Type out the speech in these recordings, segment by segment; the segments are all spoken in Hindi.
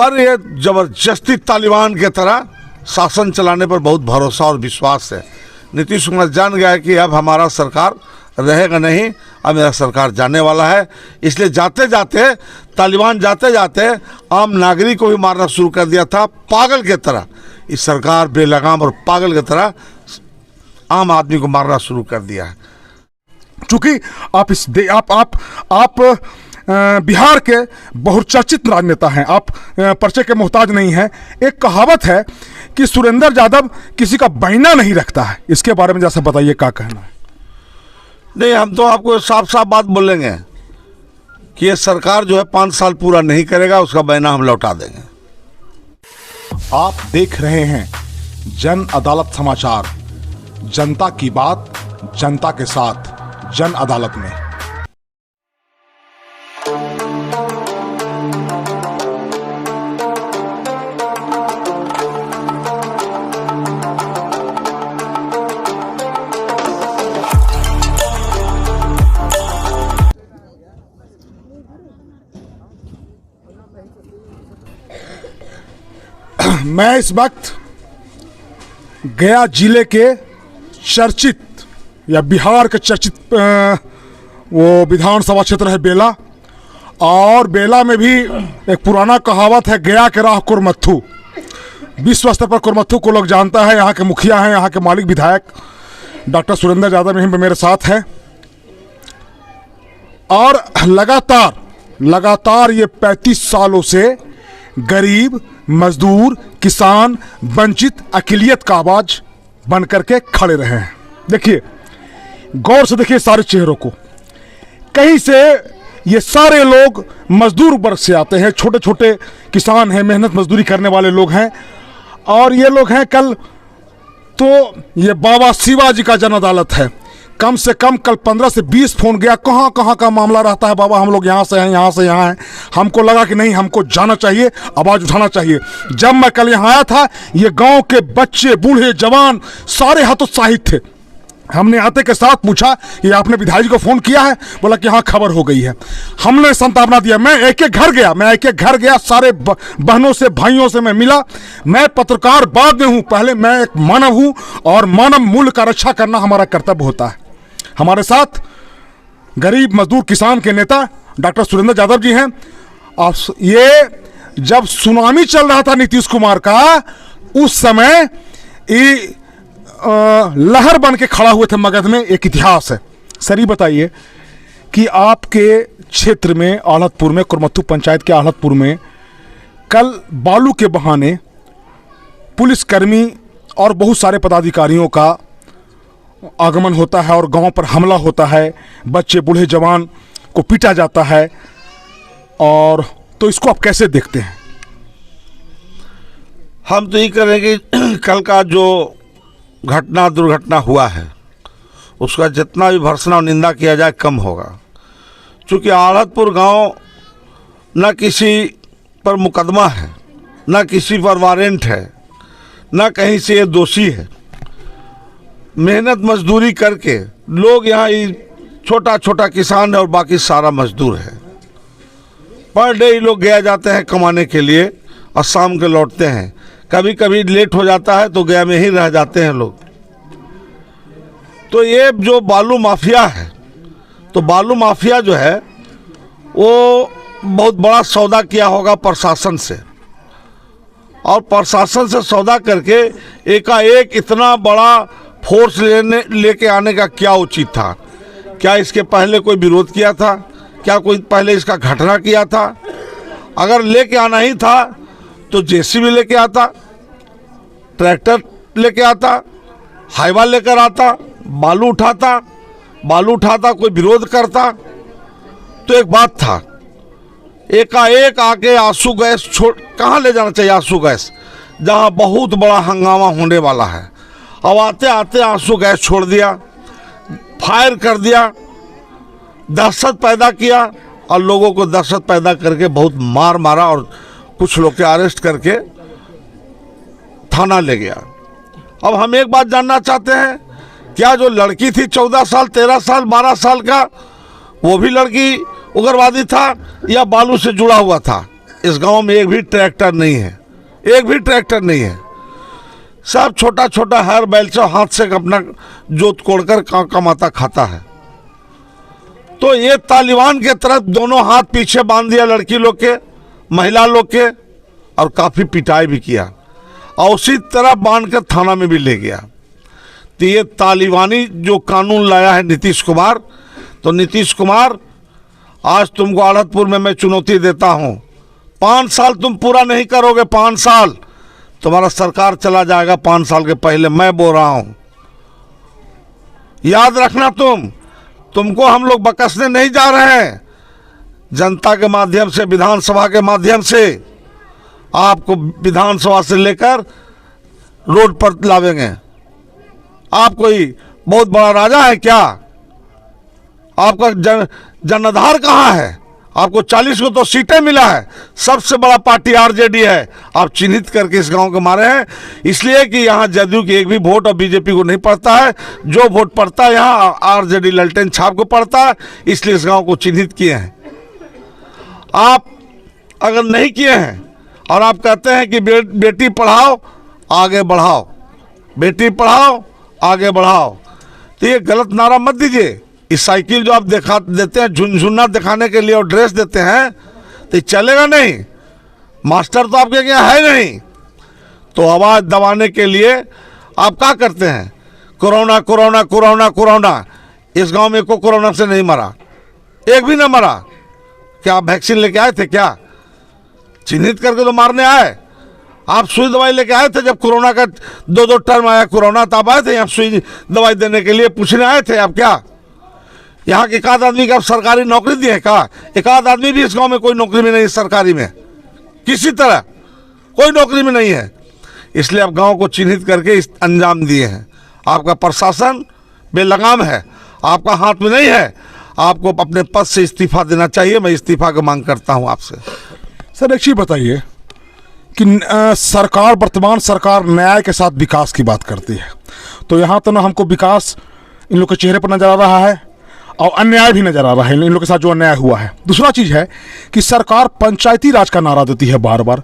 पर ये जबरदस्ती तालिबान के तरह शासन चलाने पर बहुत भरोसा और विश्वास है। नीतीश कुमार जान गया है कि अब हमारा सरकार रहेगा नहीं, अब मेरा सरकार जाने वाला है। इसलिए जाते जाते तालिबान जाते जाते आम नागरिक को भी मारना शुरू कर दिया था पागल के तरह। इस सरकार बेलगाम और पागल की तरह आम आदमी को मारना शुरू कर दिया है। चूंकि आप बिहार के बहुचर्चित राजनेता हैं, आप परिचय के मोहताज नहीं हैं। एक कहावत है कि सुरेंद्र यादव किसी का बहिना नहीं रखता है, इसके बारे में जैसा बताइए क्या कहना है? नहीं, हम तो आपको साफ साफ बात बोलेंगे कि ये सरकार जो है 5 साल पूरा नहीं करेगा, उसका बयाना हम लौटा देंगे। आप देख रहे हैं जन अदालत समाचार, जनता की बात जनता के साथ, जन अदालत में। मैं इस वक्त गया जिले के चर्चित या बिहार के चर्चित वो विधानसभा क्षेत्र है बेला, और बेला में भी एक पुराना कहावत है, गया के राह कुरमत्थू। विश्व स्तर पर कुरमत्थू को लोग जानता है। यहाँ के मुखिया हैं, यहाँ के मालिक विधायक डॉक्टर सुरेंद्र यादव यहीं पे मेरे साथ हैं। और लगातार ये 35 सालों से गरीब, मजदूर, किसान, वंचित, अकिलियत का आवाज बन करके खड़े रहे हैं। देखिए, गौर से देखिए सारे चेहरों को। कहीं से ये सारे लोग मजदूर वर्ग से आते हैं, छोटे छोटे किसान हैं, मेहनत मजदूरी करने वाले लोग हैं। और ये लोग हैं, कल तो ये बाबा शिवाजी का जन अदालत है। कम से कम कल 15 से 20 फोन गया, कहाँ कहाँ का मामला रहता है, बाबा हम लोग यहाँ से हैं, यहाँ से यहाँ हैं। हमको लगा कि नहीं, हमको जाना चाहिए, आवाज़ उठाना चाहिए। जब मैं कल यहाँ आया था, ये गांव के बच्चे, बूढ़े, जवान सारे हतोत्साहित थे। हमने आते के साथ पूछा कि आपने विधायक जी को फ़ोन किया है? बोला कि हाँ, खबर हो गई है। हमने सांत्वना दिया। मैं एक एक घर गया, सारे बहनों से, भाइयों से मैं मिला। मैं पत्रकार बाद में हूँ, पहले मैं एक मानव हूँ, और मानव मूल्य का रक्षा करना हमारा कर्तव्य होता है। हमारे साथ गरीब, मजदूर, किसान के नेता डॉक्टर सुरेंद्र यादव जी हैं। और ये जब सुनामी चल रहा था नीतीश कुमार का, उस समय ये लहर बन के खड़ा हुए थे मगध में। एक इतिहास है। सर, ये बताइए कि आपके क्षेत्र में, आढ़तपुर में, कुरमत्थू पंचायत के आढ़तपुर में, कल बालू के बहाने पुलिसकर्मी और बहुत सारे पदाधिकारियों का आगमन होता है और गांव पर हमला होता है, बच्चे, बूढ़े, जवान को पीटा जाता है। और तो इसको आप कैसे देखते हैं? हम तो ये करेंगे, कल का जो दुर्घटना हुआ है, उसका जितना भी भर्त्सना और निंदा किया जाए कम होगा। क्योंकि आढ़तपुर गांव न किसी पर मुकदमा है, न किसी पर वारंट है, न कहीं से ये दोषी है। मेहनत मजदूरी करके लोग यहाँ छोटा छोटा किसान है और बाकी सारा मजदूर है। पर डे लोग गया जाते हैं कमाने के लिए और शाम के लौटते हैं। कभी कभी लेट हो जाता है तो गया में ही रह जाते हैं लोग। तो ये जो बालू माफिया है, तो बालू माफिया जो है वो बहुत बड़ा सौदा किया होगा प्रशासन से, और प्रशासन से सौदा करके एकाएक इतना बड़ा फोर्स लेके आने का क्या उचित था? क्या इसके पहले कोई विरोध किया था? क्या कोई पहले इसका घटना किया था? अगर लेके आना ही था तो जेसीबी लेके आता, ट्रैक्टर लेके आता, हाईवा लेकर आता, बालू उठाता, कोई विरोध करता तो एक बात था। एकाएक आके आंसू गैस छोड़, कहाँ ले जाना चाहिए आंसू गैस, जहाँ बहुत बड़ा हंगामा होने वाला है। अब आते आते आंसू गैस छोड़ दिया, फायर कर दिया, दहशत पैदा किया, और लोगों को दहशत पैदा करके बहुत मारा और कुछ लोग के अरेस्ट करके थाना ले गया। अब हम एक बात जानना चाहते हैं, क्या जो लड़की थी 14 साल, 13 साल, 12 साल का, वो भी लड़की उग्रवादी था या बालू से जुड़ा हुआ था? इस गांव में एक भी ट्रैक्टर नहीं है, एक भी ट्रैक्टर नहीं है। सब छोटा छोटा हर बैल से हाथ से अपना जोत कोड़कर कमाता खाता है। तो ये तालिबान के तरफ दोनों हाथ पीछे बांध दिया लड़की लोग के, महिला लोग के, और काफ़ी पिटाई भी किया और उसी तरह बांध कर थाना में भी ले गया। तो ये तालिबानी जो कानून लाया है नीतीश कुमार, तो नीतीश कुमार आज तुमको आढ़तपुर में मैं चुनौती देता हूँ, 5 साल तुम पूरा नहीं करोगे, 5 साल तुम्हारा सरकार चला जाएगा। 5 साल के पहले मैं बोल रहा हूँ, याद रखना। तुमको हम लोग बकसने नहीं जा रहे हैं। जनता के माध्यम से, विधानसभा के माध्यम से आपको विधानसभा से लेकर रोड पर लावेंगे। आप कोई बहुत बड़ा राजा है क्या? आपका जनाधार कहाँ है? आपको 40 को तो सीटें मिला है, सबसे बड़ा पार्टी आरजेडी है। आप चिन्हित करके इस गांव के मारे हैं, इसलिए कि यहाँ जदयू की एक भी वोट और बीजेपी को नहीं पड़ता है। जो वोट पड़ता है यहाँ आरजेडी ललटेन छाप को पड़ता है, इसलिए इस गांव को चिन्हित किए हैं। आप अगर नहीं किए हैं और आप कहते हैं कि बेटी पढ़ाओ आगे बढ़ाओ, बेटी पढ़ाओ आगे बढ़ाओ, तो ये गलत नारा मत दीजिए। इस साइकिल जो आप दिखा देते हैं झुनझुना दिखाने के लिए और ड्रेस देते हैं, तो ये चलेगा नहीं। मास्टर तो आपके यहाँ है नहीं, तो आवाज़ दबाने के लिए आप क्या करते हैं? Corona corona corona corona. इस गांव में कोई कोरोना से नहीं मरा, एक भी ना मरा। क्या आप वैक्सीन लेके आए थे क्या? चिन्हित करके तो मारने आए। आप सुई दवाई लेके आए थे जब कोरोना का 2 टर्म आया कोरोना, तब आए थे यहाँ सुई दवाई देने के लिए, पूछने आए थे आप क्या? यहाँ के एक आध आदमी का सरकारी नौकरी दी है क्या? एक आध आदमी भी इस गांव में कोई नौकरी में नहीं है, सरकारी में किसी तरह कोई नौकरी में नहीं है। इसलिए आप गांव को चिन्हित करके इस अंजाम दिए हैं। आपका प्रशासन बेलगाम है, आपका हाथ में नहीं है। आपको अपने पद से इस्तीफा देना चाहिए। मैं इस्तीफा की मांग करता हूं आपसे। सर एक चीज़ बताइए कि सरकार, वर्तमान सरकार न्याय के साथ विकास की बात करती है, तो यहाँ तो ना हमको विकास इन लोग के चेहरे पर नजर आ रहा है और अन्याय भी नजर आ रहा है इन लोगों के साथ जो अन्याय हुआ है। दूसरा चीज़ है कि सरकार पंचायती राज का नारा देती है बार बार।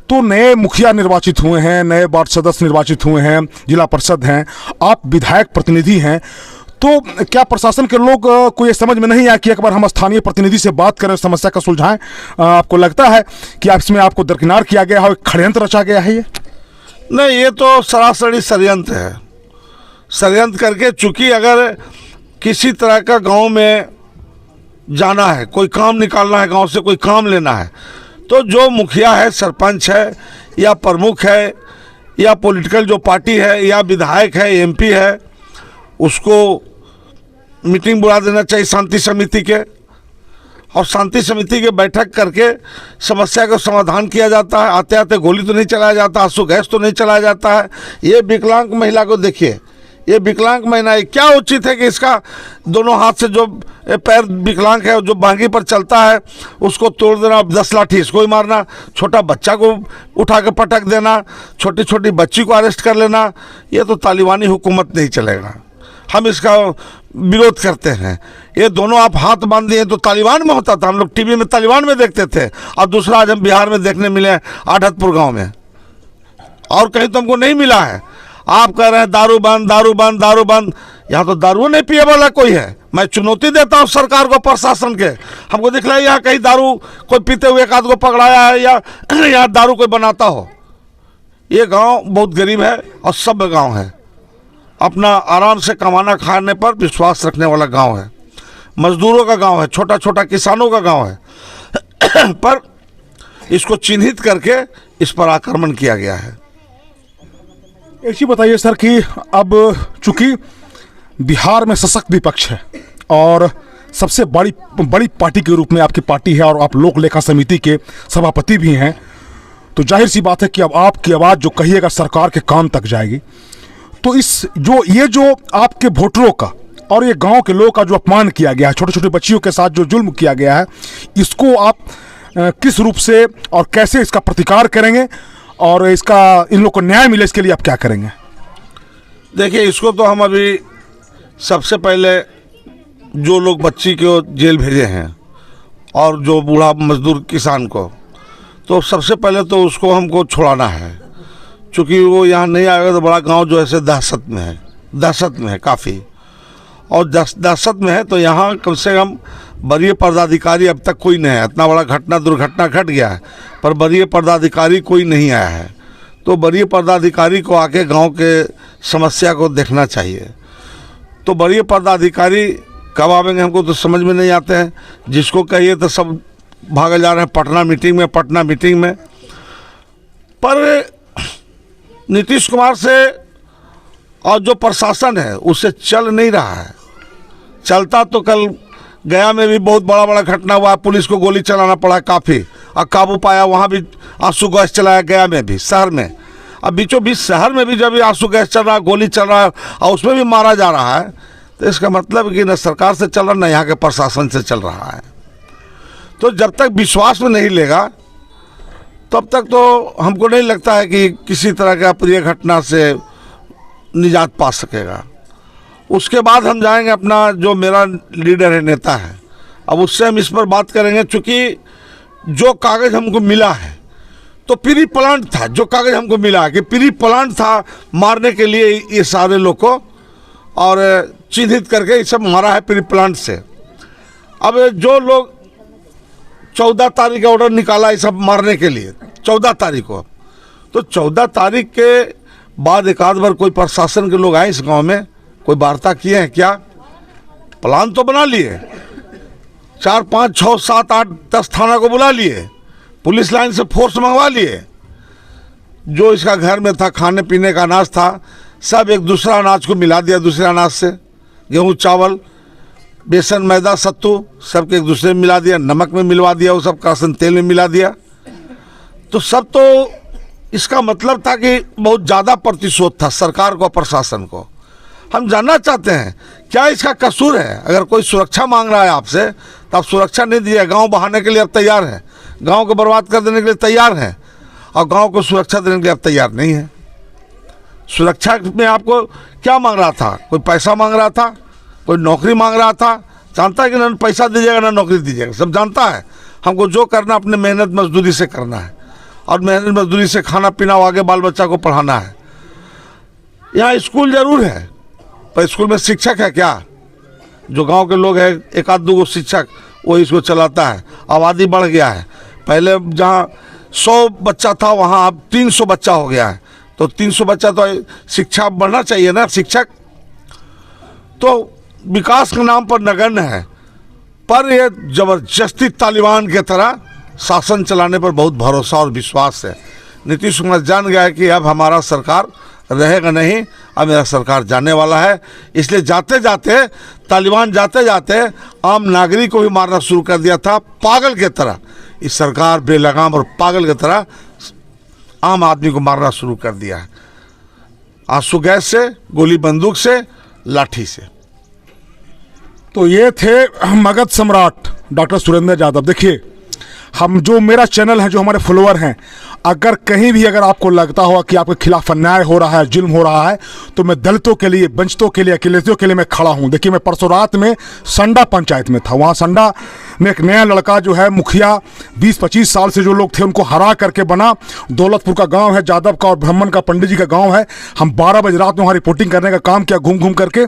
तो नए मुखिया निर्वाचित हुए हैं, नए वार्ड सदस्य निर्वाचित हुए हैं, जिला परिषद हैं, आप विधायक प्रतिनिधि हैं, तो क्या प्रशासन के लोग को ये समझ में नहीं आया कि एक बार हम स्थानीय प्रतिनिधि से बात करें, समस्या का सुलझाएं? आपको लगता है कि इसमें आपको दरकिनार किया गया है, षड्यंत्र रचा गया है? ये नहीं, ये तो सरासरी षड्यंत्र है। षड्यंत्र करके, चूंकि अगर किसी तरह का गांव में जाना है, कोई काम निकालना है, गांव से कोई काम लेना है, तो जो मुखिया है, सरपंच है या प्रमुख है या पॉलिटिकल जो पार्टी है या विधायक है, एमपी है, उसको मीटिंग बुला देना चाहिए शांति समिति के, और शांति समिति के बैठक करके समस्या का समाधान किया जाता है। आते आते गोली तो नहीं चलाया जाता, आंसू गैस तो नहीं चलाया जाता है। ये विकलांग महिला को देखिए, ये विकलांग महिला है, क्या उचित है कि इसका दोनों हाथ से जो पैर विकलांग है, जो बांगी पर चलता है, उसको तोड़ देना, 10 लाठी इसको ही मारना, छोटा बच्चा को उठा के पटक देना, छोटी छोटी बच्ची को अरेस्ट कर लेना, ये तो तालिबानी हुकूमत नहीं चलेगा। हम इसका विरोध करते हैं। ये दोनों आप हाथ बांध दिए तो तालिबान में होता था, हम लोग टीवी में तालिबान में देखते थे, और दूसरा आज हम बिहार में देखने मिले आढ़तपुर गांव में, और कहीं तो हमको नहीं मिला है। आप कह रहे हैं दारू बंद, दारू बंद, दारू बंद। यहाँ तो दारू नहीं पिए वाला कोई है। मैं चुनौती देता हूँ सरकार को, प्रशासन के, हमको दिखलाइए यहाँ कहीं दारू कोई पीते हुए एक आध को पकड़ाया है या यहाँ दारू कोई बनाता हो। ये गांव बहुत गरीब है और सभ्य गांव है, अपना आराम से कमाना खाने पर विश्वास रखने वाला गांव है, मजदूरों का गांव है, छोटा छोटा किसानों का गांव है पर इसको चिन्हित करके इस पर आक्रमण किया गया है। एक चीज़ बताइए सर कि अब चूंकि बिहार में सशक्त विपक्ष है और सबसे बड़ी पार्टी के रूप में आपकी पार्टी है और आप लोक लेखा समिति के सभापति भी हैं, तो जाहिर सी बात है कि अब आपकी आवाज़ जो कहिएगा सरकार के कान तक जाएगी। तो ये जो आपके वोटरों का और ये गांव के लोगों का जो अपमान किया गया है, छोटे छोटे बच्चियों के साथ जो जुल्म किया गया है, इसको आप किस रूप से और कैसे इसका प्रतिकार करेंगे और इसका इन लोग को न्याय मिले इसके लिए आप क्या करेंगे? देखिए, इसको तो हम अभी सबसे पहले जो लोग बच्ची को जेल भेजे हैं और जो बूढ़ा मजदूर किसान को, तो सबसे पहले तो उसको हमको छुड़ाना है, क्योंकि वो यहाँ नहीं आएगा तो बड़ा गांव जो है से दहशत में है काफ़ी, और दहशत में है। तो यहाँ कम से कम वरीय पदाधिकारी अब तक कोई नहीं है। इतना बड़ा दुर्घटना घट गया है, पर वरीय पदाधिकारी कोई नहीं आया है। तो वरीय पदाधिकारी को आके गांव के समस्या को देखना चाहिए। तो वरीय पदाधिकारी कब आवेंगे हमको तो समझ में नहीं आते हैं। जिसको कहिए तो सब भागे जा रहे हैं पटना मीटिंग में। पर नीतीश कुमार से और जो प्रशासन है उससे चल नहीं रहा है। चलता तो कल गया में भी बहुत बड़ा घटना हुआ, पुलिस को गोली चलाना पड़ा काफ़ी, और काबू पाया। वहाँ भी आंसू गैस चलाया गया में भी, शहर में। अब बीचों बीच शहर में भी जब आंसू गैस चल रहा, गोली चल रहा है और उसमें भी मारा जा रहा है, तो इसका मतलब कि न सरकार से चल रहा न यहाँ के प्रशासन से चल रहा है। तो जब तक विश्वास में नहीं लेगा तब तक तो हमको नहीं लगता है कि किसी तरह का अप्रिय घटना से निजात पा सकेगा। उसके बाद हम जाएंगे अपना जो मेरा लीडर है, नेता है, अब उससे हम इस पर बात करेंगे। चूँकि जो कागज़ हमको मिला है तो प्री प्लान था, जो कागज़ हमको मिला है कि प्री प्लान था मारने के लिए ये सारे लोग को, और चिन्हित करके ये सब मारा है प्री प्लान से। अब जो लोग 14 तारीख का ऑर्डर निकाला ये सब मारने के लिए, 14 तारीख को, तो 14 तारीख के बाद एक आध बार कोई प्रशासन के लोग आए इस गांव में, कोई वार्ता किए हैं क्या? प्लान तो बना लिए, 4, 5, 6, 7, 8, 10 थाना को बुला लिए, पुलिस लाइन से फोर्स मंगवा लिए। जो इसका घर में था खाने पीने का अनाज था सब एक दूसरा अनाज को मिला दिया दूसरे अनाज से, गेहूँ चावल बेसन मैदा सत्तू सबके एक दूसरे में मिला दिया, नमक में मिलवा दिया, वो सब करासन तेल में मिला दिया। तो सब तो इसका मतलब था कि बहुत ज़्यादा प्रतिशोध था सरकार को, प्रशासन को। हम जानना चाहते हैं क्या इसका कसूर है। अगर कोई सुरक्षा मांग रहा है आपसे तो आप सुरक्षा नहीं दीजिए। गांव बहाने के लिए आप तैयार हैं, गांव को बर्बाद कर देने के लिए तैयार हैं, और गांव को सुरक्षा देने के लिए आप तैयार नहीं हैं। सुरक्षा में आपको क्या मांग रहा था? कोई पैसा मांग रहा था, कोई नौकरी मांग रहा था? जानता है कि ना पैसा दीजिएगा ना नौकरी दीजिएगा, सब जानता है। हमको जो करना अपने मेहनत मजदूरी से करना है, और मेहनत मजदूरी से खाना पीना आगे बाल बच्चा को पढ़ाना है। यहाँ स्कूल जरूर है, पर स्कूल में शिक्षक है क्या? जो गांव के लोग हैं, एक आध दो शिक्षक वो इसको चलाता है। आबादी बढ़ गया है, पहले जहाँ 100 बच्चा था वहाँ अब 300 बच्चा हो गया है। तो 300 बच्चा तो शिक्षा बढ़ना चाहिए ना। शिक्षक तो विकास के नाम पर नगण्य है, पर ये जबरदस्ती तालिबान के तरह शासन चलाने पर बहुत भरोसा और विश्वास है। नीतीश कुमार जान गया है कि अब हमारा सरकार रहेगा नहीं, अब मेरा सरकार जाने वाला है। इसलिए जाते जाते तालिबान जाते जाते आम नागरिक को भी मारना शुरू कर दिया था, पागल के तरह। इस सरकार बेलगाम और पागल की तरह आम आदमी को मारना शुरू कर दिया है, आंसू गैस से, गोली बंदूक से, लाठी से। तो ये थे मगध सम्राट डॉक्टर सुरेंद्र यादव। देखिए, हम जो मेरा चैनल है, जो हमारे फॉलोअर हैं, अगर कहीं भी अगर आपको लगता हो कि आपके खिलाफ अन्याय हो रहा है, जुल्म हो रहा है, तो मैं दलितों के लिए, वंचितों के लिए, अकेलेतियों के लिए मैं खड़ा हूं। देखिए, मैं परसों रात में संडा पंचायत में था। वहाँ संडा में एक नया लड़का जो है मुखिया 20-25 साल से जो लोग थे उनको हरा करके बना। दौलतपुर का गांव है, जादव का और ब्राह्मण का पंडित जी का गांव है। हम 12 बजे रात में वहाँ रिपोर्टिंग करने का काम किया, घूम घूम करके।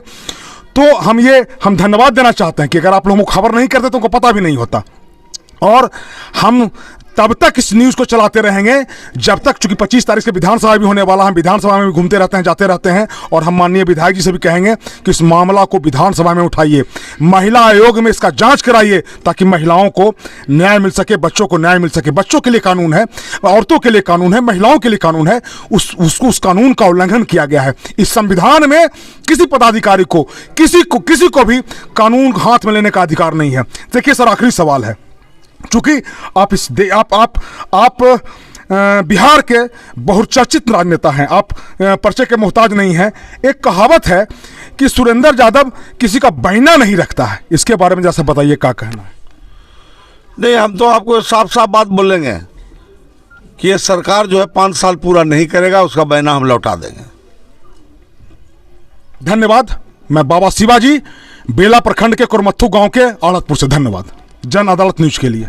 तो हम धन्यवाद देना चाहते हैं कि अगर आप लोगों को खबर नहीं करते तो उनको पता भी नहीं होता। और हम तब तक इस न्यूज़ को चलाते रहेंगे जब तक, चूंकि 25 तारीख से विधानसभा भी होने वाला, हम विधानसभा में भी घूमते रहते हैं, जाते रहते हैं, और हम माननीय विधायक जी से भी कहेंगे कि इस मामला को विधानसभा में उठाइए, महिला आयोग में इसका जांच कराइए, ताकि महिलाओं को न्याय मिल सके, बच्चों को न्याय मिल सके। बच्चों के लिए कानून है, औरतों के लिए कानून है, महिलाओं के लिए कानून है, उस कानून का उल्लंघन किया गया है। इस संविधान में किसी पदाधिकारी को, किसी को भी कानून हाथ में लेने का अधिकार नहीं है। देखिए सर, आखिरी सवाल है, चूंकि आप बिहार के बहुचर्चित राजनेता हैं, आप पर्चे के मोहताज नहीं हैं। एक कहावत है कि सुरेंद्र यादव किसी का बहिना नहीं रखता है, इसके बारे में जैसा बताइए क्या कहना है? नहीं, हम तो आपको साफ साफ बात बोलेंगे कि ये सरकार जो है 5 साल पूरा नहीं करेगा, उसका बहिना हम लौटा देंगे। धन्यवाद। मैं बाबा शिवाजी, बेला प्रखंड के कुरमत्थू गांव के आड़तपुर से। धन्यवाद। जन अदालत न्यूज के लिए।